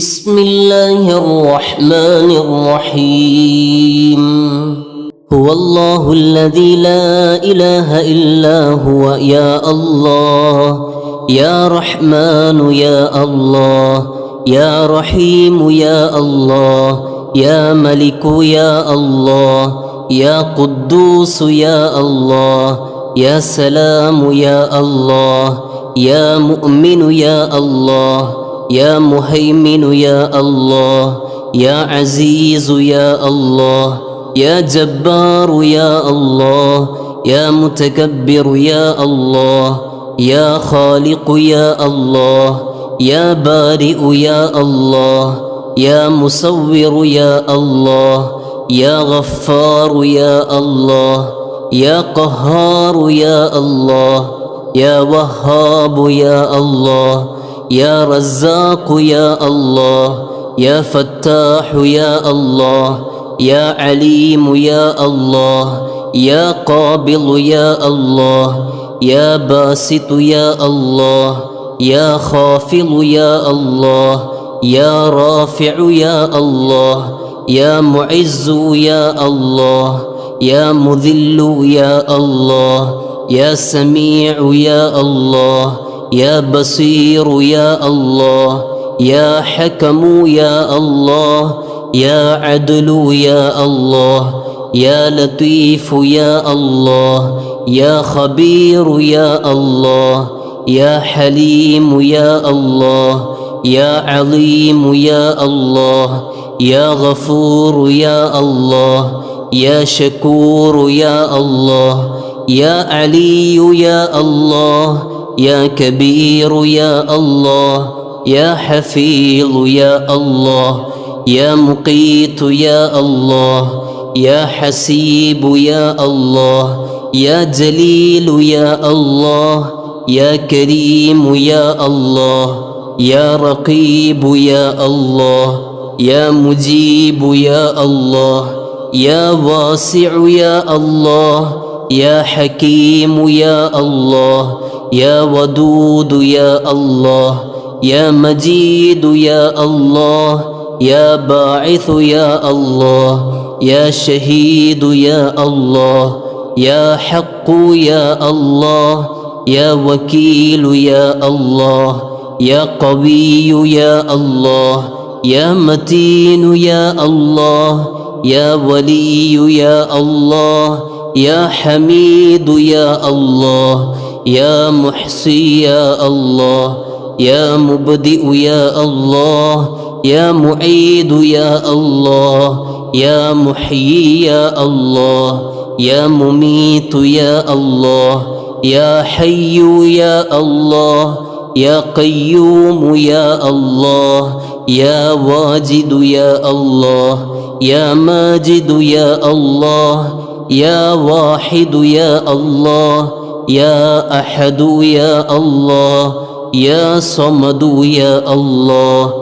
بسم الله الرحمن الرحيم هو الله الذي لا إله إلا هو يا الله يا رحمن يا الله يا رحيم يا الله يا ملك يا الله يا قدوس يا الله يا سلام يا الله يا مؤمن يا الله يا مهيمن يا الله يا عزيز يا الله يا جبار يا الله يا متكبر يا الله يا خالق يا الله يا بارئ يا الله يا مصور يا الله يا غفار يا الله يا قهار يا الله يا وهاب يا الله يا رزاق يا الله يا فتاح يا الله يا عليم يا الله يا قابض يا الله يا باسط يا الله يا خافض يا الله يا رافع يا الله يا معز يا الله يا مذل يا الله يا سميع يا الله يا بصير يا الله يا حكم يا الله يا عدل يا الله يا لطيف يا الله يا خبير يا الله يا حليم يا الله يا عليم يا الله يا غفور يا الله يا شكور يا الله يا علي يا الله يا كبير يا الله يا حفيظ يا الله يا مقيت يا الله يا حسيب يا الله يا جليل يا الله يا كريم يا الله يا رقيب يا الله يا مجيب يا الله يا واسع يا الله يا حكيم يا الله يا ودود يا الله يا مجيد يا الله يا باعث يا الله يا شهيد يا الله يا حق يا الله يا وكيل يا الله يا قوي يا الله يا متين يا الله يا ولي يا الله يا حميد يا الله يا محصي يا الله يا مبدئ يا الله يا معيد يا الله يا محيي يا الله يا مميت يا الله يا حي يا الله يا قيوم يا الله يا واجد يا الله يا ماجد يا الله يا واحد يا الله يا أحد يا الله يا صمد يا الله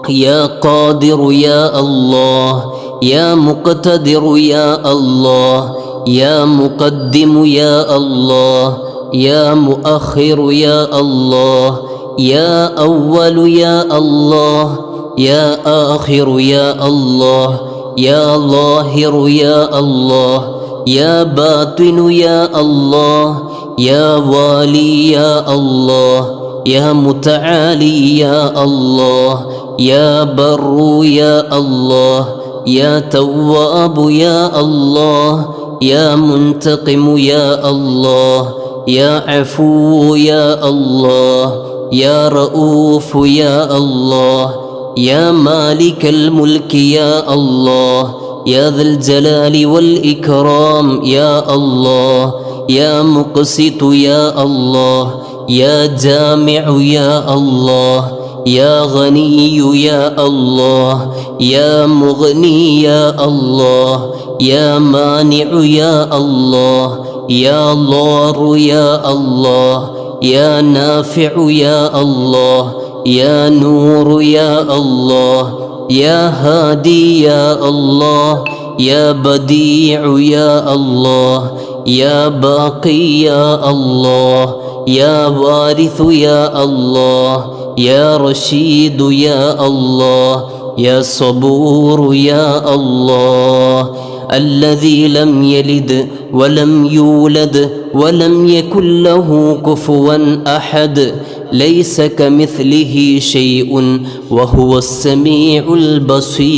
يا قادر يا الله يا مقتدر يا الله يا مقدم يا الله يا مؤخر يا الله يا أول يا الله يا آخر يا الله يا ظاهر يا الله يا باطن يا الله يا والي يا الله يا متعالي يا الله يا بر يا الله يا تواب يا الله يا منتقم يا الله يا عفو يا الله يا رؤوف يا الله يا مالك الملك يا الله يا ذا الجلال والإكرام يا الله يا مقسط يا الله يا جامع يا الله يا غني يا الله يا مغني يا الله يا مانع يا الله يا ضار يا الله يا نافع يا الله يا نور يا الله يا هادي يا الله يا بديع يا الله يا باقي يا الله يا وارث يا الله يا رشيد يا الله يا صبور يا الله الذي لم يلد ولم يولد ولم يكن له كفوا أحد ليس كمثله شيء وهو السميع البصير.